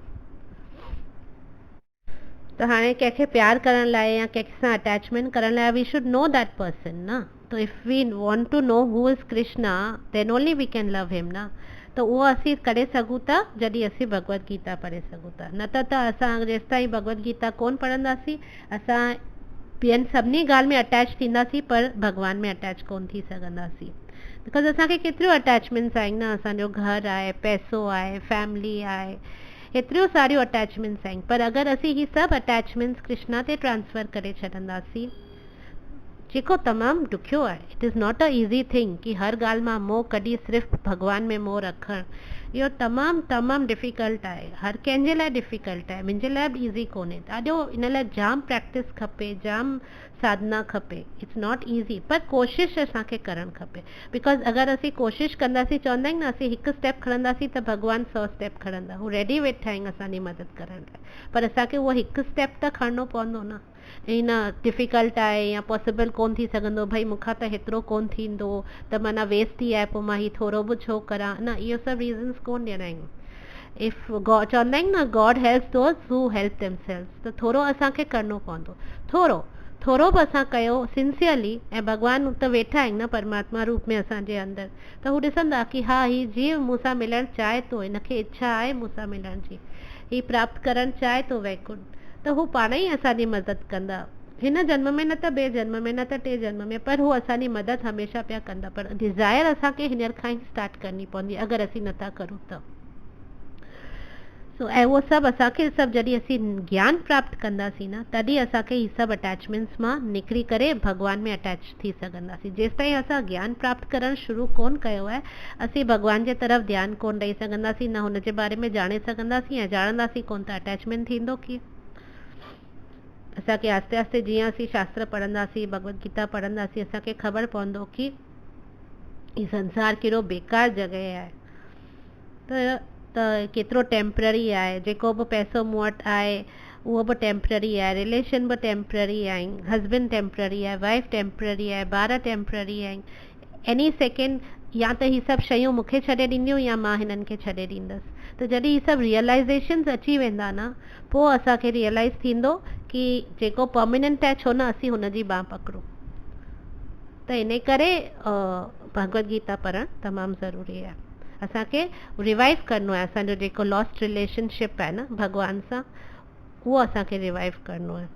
त हाणे कंहिंखे प्यार करण लाइ या कंहिं सां अटैचमेंट करण लाइ we should know that person न। तो if we want to know who is Krishna, then only we can love him न। त उहो असीं करे सघूं था जॾहिं असीं भगवत गीता पढ़े सघूं था। न त असां जेसि ताईं भगवत गीता कोन पढ़ंदासीं, असां ॿियनि सभिनी ॻाल्हि में अटैच थींदासीं, पर भॻवान में अटैच कोन थी सघंदासीं। बिकॉज असांखे केतिरियूं अटैचमेंट्स आहिनि न, असांजो घरु आहे, पैसो आहे, फैमिली आहे, एतिरियूं सारियूं अटैचमेंट्स आहिनि। पर अगरि असीं ही सभु अटैचमेंट्स कृष्णा ते ट्रांसफ़र करे छॾंदासीं, जेको तमामु ॾुखियो आहे, it is not a easy thing कि हर ॻाल्हि मां मोह कढी सिर्फ़ु भॻवान में मोह रखणु, इहो तमामु डिफ़िकल्ट आहे। हर कंहिंजे लाइ डिफ़िकल्ट आहे, मुंहिंजे लाइ बि ईज़ी कोन्हे। ॾाढो इन लाइ जाम प्रैक्टिस खपे, जाम साधना खपे। इट्स नॉट ईज़ी, पर कोशिशि असांखे करणु खपे। बिकॉज अगरि असीं कोशिशि कंदासीं, चवंदा आहिनि न, असीं हिकु स्टैप खणंदासीं त भॻवानु 100 स्टैप खणंदा। हू रेडी वेठा आहिनि असांजी मदद करण लाइ, पर असांखे उहो हिकु स्टैप त खणणो पवंदो न। इन डिफ़िकल्ट आहे या पॉसिबल कोन थी सघंदो, भई मूंखां त हेतिरो कोन थींदो, त माना वेस्ट ई आहे, पोइ मां ही थोरो बि छो करां। न, इहो सभु रीज़न्स कोन ॾियणा आहिनि। इफ गॉड, चवंदा आहिनि न, God helps those who help themselves. त थोरो असांखे करिणो पवंदो, थोरो थोरो बि असां कयो सिंसियरली, ऐं भॻवानु त वेठा आहिनि न परमात्मा रूप में असांजे अंदरि, त हू ॾिसंदा कि हा हीउ जीव मूंसां मिलणु चाहे थो, हिनखे इच्छा आहे मूंसां मिलण जी, हीउ प्राप्त करणु चाहे थो वैकुंठ, त हू पाण ई असांजी मदद कंदा। हिन जन्म में न त ॿिए जन्म में, न त टे जन्म में, पर हू असांजी मदद हमेशह पिया कंदा। पर डिज़ायर असांखे हींअर खां ई स्टार्ट करणी पवंदी अगरि असीं नथा करूं त। सो ऐं उहो सभु असांखे सभु जॾहिं असीं ज्ञान प्राप्त कंदासीं न, तॾहिं असांखे हीअ सभु अटैचमेंट्स मां निकिरी करे भॻवान में अटैच थी सघंदासीं। जेसि ताईं असां ज्ञान प्राप्त करणु शुरू कोन कयो आहे, असीं भॻवान जे तरफ़ ध्यानु कोन ॾेई सघंदासीं, न हुन जे बारे में ॼाणे सघंदासीं, ऐं ॼाणंदासीं कोन त अटैचमेंट थींदो कीअं। असांखे आस्ते आस्ते जीअं असीं शास्त्र पढ़ंदासीं, भगवत गीता पढ़ंदासीं, असांखे ख़बर पवंदो कि ही संसार कहिड़ो बेकार जॻह आहे, त केतिरो टेम्पररी आहे। जेको बि पैसो मूं वटि आहे उहो बि टेम्पररी आहे, रिलेशन बि टेम्पररी आहिनि, हस्बैंड टेम्पररी आहे, वाइफ टेम्पररी आहे, ॿार टेम्पररी आहिनि। एनी सेकेंड या त ही सभु शयूं मूंखे छॾे ॾींदियूं या मां हिननि खे छॾे ॾींदसि। त जॾहिं ही सभु रियलाइज़ेशन्स अची वेंदा न, पोइ असांखे रियलाइज़ थींदो कि जेको परमानेंट आहे छो न असीं हुनजी बांह पकड़ूं। त इन करे भगवत गीता पढ़णु तमामु ज़रूरी आहे। असांखे रिवाइव करिणो आहे असांजो जेको लॉस्ट रिलेशनशिप आहे न भॻवान सां, उहो असांखे रिवाइव करिणो आहे।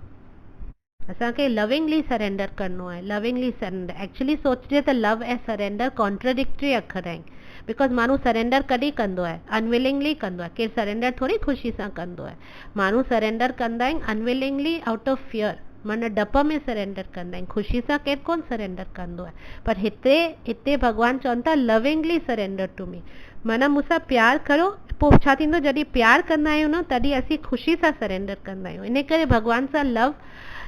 असांखे लविंगली सरेंडर करिणो आहे। लविंगली सरेंडर एक्चुअली सोचिजे त लव ऐं सरेंडर कॉन्ट्रडिक्टरी अखर आहिनि। बिकॉज माण्हू सरेंडर कॾहिं कंदो आहे? अनविलिंगली कंदो आहे। केरु सरेंडर थोरी ख़ुशी सां कंदो आहे। माण्हू सरेंडर कंदा आहिनि अनविलिंगली आउट ऑफ फियर, माना डप में सरेंडर कंदा आहिनि। ख़ुशी सां केरु कोन सरेंडर कंदो आहे। पर हिते भॻवानु चवनि था लविंगली सरेंडर टू मी, माना मूंसां प्यारु करो। पोइ छा थींदो? जॾहिं प्यारु कंदा आहियूं न, तॾहिं असीं ख़ुशी सां सरेंडर कंदा आहियूं। इन करे भॻवान सां लव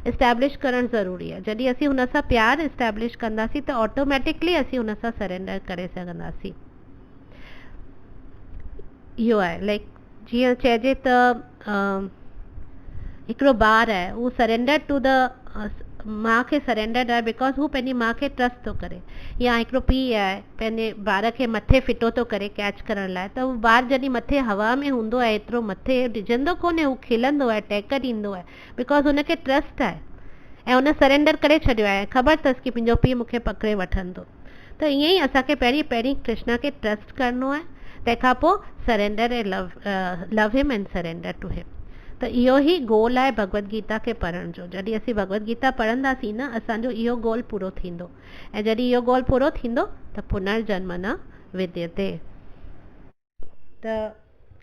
इस्टेब्लिश करणु ज़रूरी आहे। जॾहिं असीं हुन सां प्यारु इस्टेब्लिश कंदासीं त ऑटोमेटिकली असीं हुन सां सरेंडर करे सघंदासीं। इहो आहे लाइक जीअं चइजे त हिकिड़ो ॿारु आहे, उहो सरेंडर टू द माउ खे सरेंडर आहे बिकॉज हू पंहिंजी माउ खे ट्रस्ट थो करे। या हिकिड़ो पीउ आहे, पंहिंजे ॿार खे मथे फिटो थो करे कैच करण लाइ, त उहो ॿारु जॾहिं मथे हवा में हूंदो आहे, एतिरो मथे डिॼंदो कोन्हे, हू खिलंदो आहे, टहिक ॾींदो आहे, बिकॉज हुनखे ट्रस्ट आहे ऐं हुन सरेंडर करे छॾियो आहे। ख़बर अथसि कि मुंहिंजो पीउ मूंखे पकड़े वठंदो। त ईअं ई असांखे पहिरीं कृष्णा खे ट्रस्ट करिणो आहे, तंहिंखां पोइ सरेंडर ऐं लव हिम एंड सरेंडर टू हिम। त इहो ई गोल आहे भगवत गीता खे पढ़ण जो। जॾहिं असीं भगवत गीता पढ़ंदासीं न, असांजो इहो गोल पूरो थींदो। ऐं जॾहिं इहो गोल पूरो थींदो त पुनर्जन्म न विद्यते। त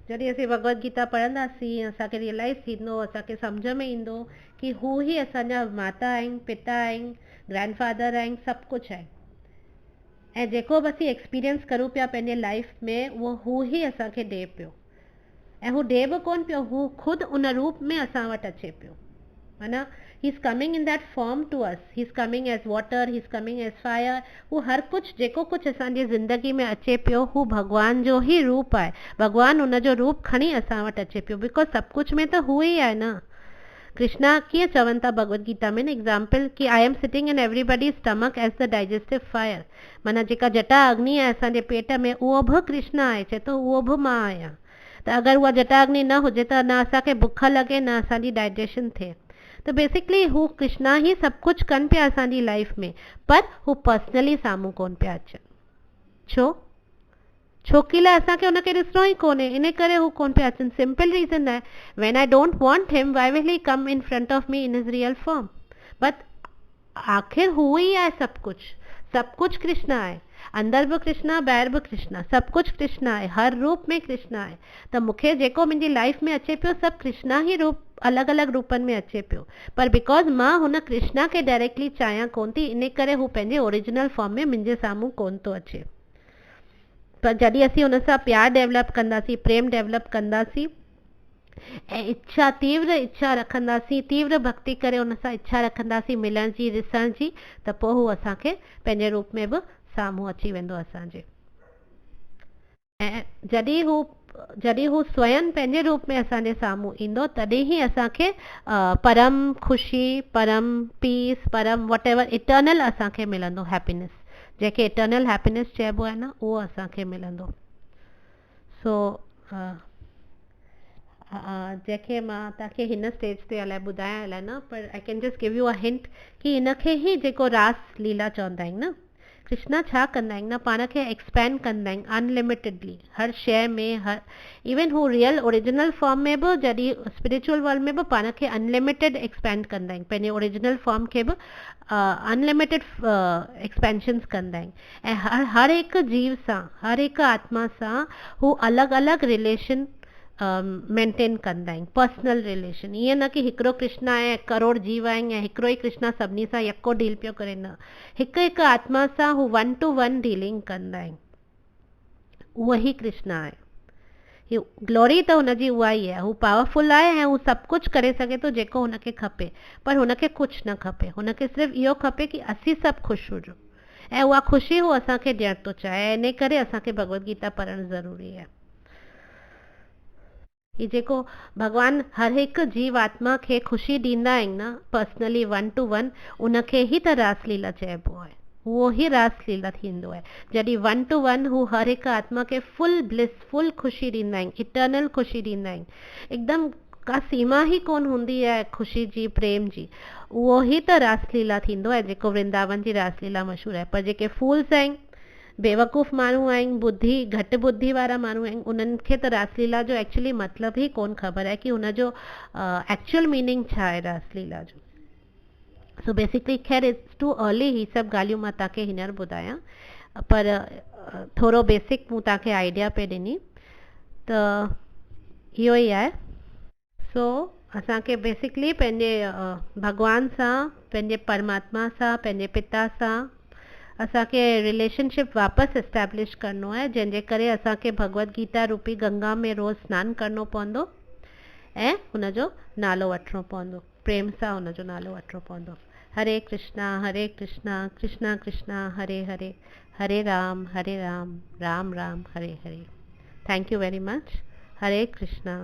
जॾहिं असीं भगवत गीता पढ़ंदासीं, असांखे रियलाइज़ थींदो, असांखे सम्झ में ईंदो कि हू ई असांजा माता आहिनि, पिता आहिनि, ग्रैंडफादर आहिनि, सभु कुझु आहे। ऐं जेको बि असीं एक्सपीरियंस करूं पिया पंहिंजे लाइफ में, उहो हू ई असांखे ॾिए पियो। ऐं हू ॾे बि कोन पियो, हू ख़ुदि उन रूप में असां वटि अचे पियो। माना he is coming in that form to us. He is coming as water, he is coming as fire. हू हर कुझु जेको कुझु असांजी ज़िंदगी में अचे पियो, हू भॻवान जो ई रूप आहे। भॻवानु उन जो रूप खणी असां वटि अचे पियो, बिकॉज सभु कुझु में त हू ई आहे न। कृष्णा कीअं चवनि था भगवत गीता में न एग्ज़ाम्पल कि I am sitting in everybody stomach as the digestive fire. माना जेका जटा अग्नि आहे असांजे पेट में, उहो बि कृष्णा आहे। चए थो उहो बि मां आहियां। त अगरि उहा जटाग्नि न हुजे त न असांखे बुख लॻे, न असांजी डाइजेशन थिए। त बेसिकली हू कृष्णा ई सभु कुझु कनि पिया असांजी लाइफ में, पर हू पर्सनली साम्हूं कोन पिया अचनि। छोकी लाइ असांखे हुनखे ॾिसणो ई कोन्हे, इन करे हू कोन पिया अचनि। सिंपल रीज़न आहे, व्हेन आई डोंट वांट हिम, व्हाई विल ही कम in front of me in his real form? But आख़िर हू ई आहे सभु कुझु कृष्णा आहे। अंदर बि कृष्णा, ॿाहिरि बि कृष्णा, सभु कुझु कृष्णा आहे, हर रूप में कृष्णा आहे। त मूंखे जेको मुंहिंजी लाइफ में अचे पियो, सभु कृष्णा ई रूप अलॻि अलॻि रूपनि में अचे पियो। पर बिकॉज मां हुन कृष्णा खे डायरेक्टली चाहियां कोन थी, इन करे हू पंहिंजे ओरिजिनल फॉर्म में मुंहिंजे साम्हूं कोन थो अचे। पर जॾहिं असीं हुन सां प्यार डेवलप कंदासीं, प्रेम डेवलप कंदासीं ऐं तीव्र इच्छा रखंदासीं, तीव्र भक्ति करे हुन सां इच्छा रखंदासीं मिलण जी, ॾिसण जी, त पोइ हू असांखे पंहिंजे रूप में बि साम्हूं अची वेंदो असांजे। ऐं जॾहिं हू स्वयं पंहिंजे रूप में असांजे साम्हूं ईंदो, तॾहिं ई असांखे परम ख़ुशी, परम पीस, परम वट एवर इटर्नल असांखे मिलंदो हैप्पीनेस। जंहिंखे इटर्नल हैप्पीनेस चइबो आहे न, उहो असांखे मिलंदो। सो जंहिंखे मां तव्हांखे हिन स्टेज ते अलाए ॿुधायां अलाए न, पर I can just give U a hint कि हिनखे ई जेको रास लीला चवंदा आहिनि न, कृष्णा छा कंदा आहिनि न, पाण खे एक्सपेंड कंदा आहिनि अनलिमिटेडली हर शइ में, हर इवन हू रियल ओरिजिनल फॉर्म में बि, जॾहिं स्पिरिचुअल वर्ल्ड में बि पाण खे अनलिमिटेड एक्सपेंड कंदा आहिनि, पंहिंजे ओरिजिनल फॉर्म खे बि अनलिमिटेड एक्सपेंशन्स कंदा आहिनि। ऐं हर हिकु जीव सां, हर हिकु आत्मा सां हू अलॻि अलॻि रिलेशन मेंटेन कंदा आहिनि, पर्सनल रिलेशन। ईअं न कि हिकिड़ो कृष्णा आहे, करोड़ जीव आहिनि, या हिकिड़ो ई कृष्णा सभिनी सां यको डील पियो करे, न, हिकु हिकु आत्मा सां हू 1 to 1 डीलिंग कंदा आहिनि। उहो ई कृष्णा आहे, ग्लोरी त हुनजी उहा ई आहे, हू पावरफुल आहे ऐं हू सभु कुझु करे सघे थो जेको हुनखे खपे, पर हुनखे कुझु न खपे, हुनखे सिर्फ़ु इहो खपे कि असीं सभु ख़ुशि हुजूं, ऐं उहा ख़ुशी हू असांखे ॾियणु थो चाहे। इन करे असांखे भगवत गीता पढ़णु ज़रूरी आहे। ही जेको भगवान हर हिकु जीव आत्मा खे ख़ुशी ॾींदा आहिनि न, पर्सनली 1 to 1, उनखे ई त रासलीला चइबो आहे। उहो ई रासलीला थींदो आहे जॾहिं 1 to 1 हू हर हिकु आत्मा खे फुल ब्लिस, फुल ख़ुशी ॾींदा आहिनि, इटर्नल ख़ुशी ॾींदा आहिनि, एकदमि का सीमा ई कोन हूंदी आहे ख़ुशी जी, प्रेम जी। उहो ई त रासलीला थींदो आहे जेको वृंदावन जी रासलीला मशहूरु आहे। पर जेके फूल्स आहिनि, बेवकूफ़ माण्हू आहिनि, बुद्धि घटि बुद्धि वारा माण्हू आहिनि, उन्हनि खे त रासलीला जो एक्चुअली मतिलबु ई कोन ख़बर आहे कि हुनजो एक्चुअल मीनिंग छा आहे रासलीला जो। सो बेसिकली खैर इट्स टू अर्ली ही सभु ॻाल्हियूं मां तव्हांखे हींअर ॿुधायां, पर थोरो बेसिक मूं तव्हांखे आइडिया पे ॾिनी, त इहो ई आहे। सो असांखे बेसिकली पंहिंजे भॻवान सां, पंहिंजे परमात्मा सां, पंहिंजे पिता सां असांखे रिलेशनशिप वापसि एस्टेब्लिश करिणो आहे, जंहिंजे करे असांखे भगवत गीता रूपी गंगा में रोज़ सनानु करिणो पवंदो ऐं हुनजो नालो वठिणो पवंदो, प्रेम सां हुनजो नालो वठिणो पवंदो। Hare Krishna Krishna Krishna Hare Hare, Hare Ram Ram Ram Hare Hare. Thank U very much. Hare Krishna.